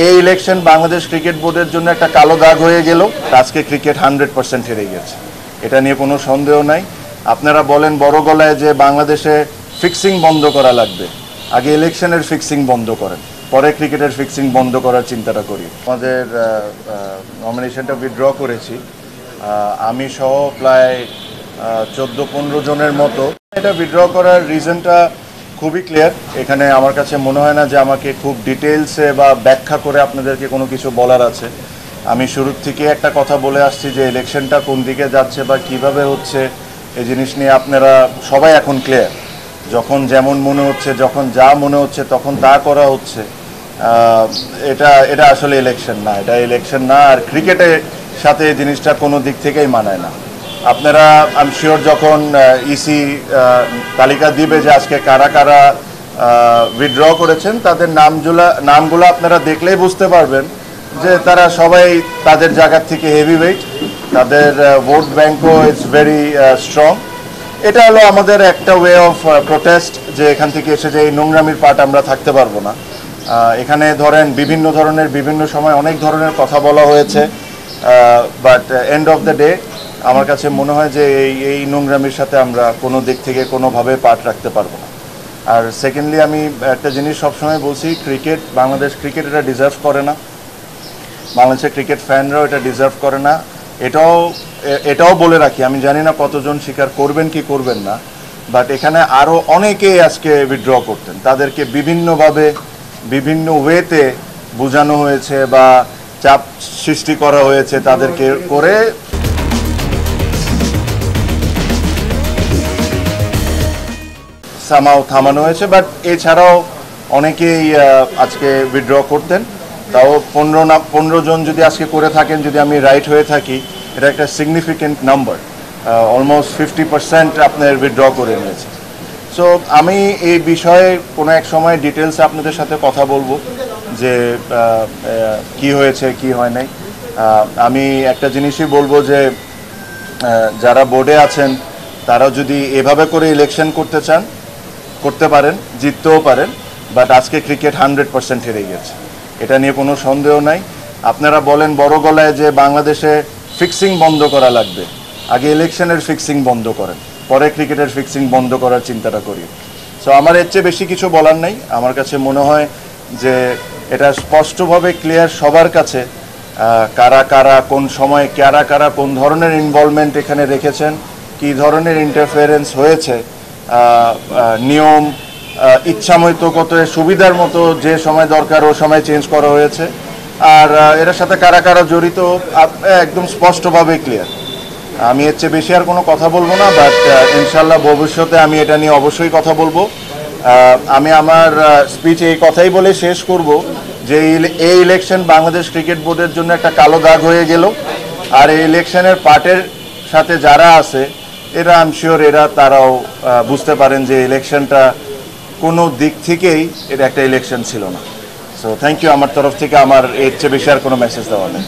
এই election Bangladesh cricket বোর্ডের জন্য একটা কালো দাগ হয়ে গেল। আজকে ক্রিকেট 100% হেরে গেছে, এটা নিয়ে কোনো সন্দেহ নাই। আপনারা বলেন বড় গলায় যে বাংলাদেশে ফিক্সিং বন্ধ করা লাগবে, আগে ইলেকশনের ফিক্সিং বন্ধ করেন, পরে ক্রিকেটের ফিক্সিং বন্ধ করার চিন্তাটা করি। আমাদের নমিনেশনটা উইথড্র করেছি আমি সহ প্রায় 14-15 জনের মতো। এটা উইথড্র করার রিজনটা খুবই ক্লিয়ার। এখানে আমার কাছে মনে হয় না যে আমাকে খুব ডিটেলসে বা ব্যাখ্যা করে আপনাদেরকে কোনো কিছু বলার আছে। আমি শুরুর থেকে একটা কথা বলে আসছি যে ইলেকশনটা কোন দিকে যাচ্ছে বা কিভাবে হচ্ছে এই জিনিস নিয়ে আপনারা সবাই এখন ক্লিয়ার। যখন যেমন মনে হচ্ছে, যখন যা মনে হচ্ছে তখন তা করা হচ্ছে। এটা আসলে ইলেকশন না, এটা ইলেকশন না। আর ক্রিকেটের সাথে এই জিনিসটা কোনো দিক থেকেই মানায় না। আপনারা আই এম শিওর যখন ইসি তালিকা দিবে যে আজকে কারা কারা উইথড্র করেছেন, তাদের নামগুলো আপনারা দেখলেই বুঝতে পারবেন যে তারা সবাই তাদের জায়গা থেকে হেভি ওয়েট, তাদের ভোট ব্যাংকও ইজ ভেরি স্ট্রং। এটা হলো আমাদের একটা ওয়ে অফ প্রোটেস্ট, যে এখান থেকে এসে যে এই নোংরামির পার্ট আমরা থাকতে পারবো না। এখানে ধরেন বিভিন্ন ধরনের বিভিন্ন সময় অনেক ধরনের কথা বলা হয়েছে, but end of the day আমার কাছে মনে হয় যে এই নোংরামির সাথে আমরা কোনো দিক থেকে কোনোভাবে পার্ট রাখতে পারবো না। আর সেকেন্ডলি আমি একটা জিনিস সবসময় বলছি, বাংলাদেশ ক্রিকেট এটা ডিজার্ভ করে না, বাংলাদেশের ক্রিকেট ফ্যানরাও এটা ডিজার্ভ করে না। এটাও বলে রাখি, আমি জানি না কতজন স্বীকার করবেন কি করবেন না, বাট এখানে আরও অনেকেই আজকে উইথড্র করতেন, তাদেরকে বিভিন্নভাবে বিভিন্ন ওয়েতে বোঝানো হয়েছে বা চাপ সৃষ্টি করা হয়েছে, তাদেরকে করে সামাও থামানো হয়েছে। বাট এছাড়াও অনেকেই আজকে উইথড্র করতেন। তাও 15 জন যদি আজকে করে থাকেন, যদি আমি রাইট হয়ে থাকি, এটা একটা সিগনিফিকেন্ট নাম্বার। অলমোস্ট 50% আপনার উইথড্র করে নিয়েছে। সো আমি এই বিষয়ে কোনো এক সময় ডিটেলসে আপনাদের সাথে কথা বলবো যে কি হয়েছে কি হয় নাই। আমি একটা জিনিসই বলবো যে যারা বোর্ডে আছেন তারা যদি এভাবে করে ইলেকশন করতে চান করতে পারেন, জিততেও পারেন, বাট আজকে ক্রিকেট 100% হেরে গেছে, এটা নিয়ে কোনো সন্দেহ নাই। আপনারা বলেন বড় গলায় যে বাংলাদেশে ফিক্সিং বন্ধ করা লাগবে, আগে ইলেকশনের ফিক্সিং বন্ধ করেন, পরে ক্রিকেটের ফিক্সিং বন্ধ করার চিন্তাটা করি। সো আমার এর চেয়ে বেশি কিছু বলার নেই। আমার কাছে মনে হয় যে এটা স্পষ্টভাবে ক্লিয়ার সবার কাছে, কারা কারা কোন সময় কারা কারা কোন ধরনের ইনভলভমেন্ট এখানে রেখেছেন, কী ধরনের ইন্টারফেয়ারেন্স হয়েছে, নিয়ম ইচ্ছামতো কত সুবিধার মতো যে সময় দরকার ও সময় চেঞ্জ করা হয়েছে। আর এর সাথে কারা কারা জড়িত একদম স্পষ্টভাবে ক্লিয়ার। আমি এর চেয়ে বেশি আর কোনো কথা বলবো না, বাট ইনশাল্লাহ ভবিষ্যতে আমি এটা নিয়ে অবশ্যই কথা বলবো। আমি আমার স্পিচ এই কথাই বলে শেষ করব যে এই ইলেকশন বাংলাদেশ ক্রিকেট বোর্ডের জন্য একটা কালো দাগ হয়ে গেল। আর এই ইলেকশনের পার্টের সাথে যারা আছে এরা আই এম শিওর তারাও বুঝতে পারেন যে ইলেকশনটা কোনো দিক থেকেই এটা একটা ইলেকশন ছিল না। So thank you. আমার তরফ থেকে আমার এর চেয়ে বেশি আর কোনো মেসেজ দেওয়া নেই।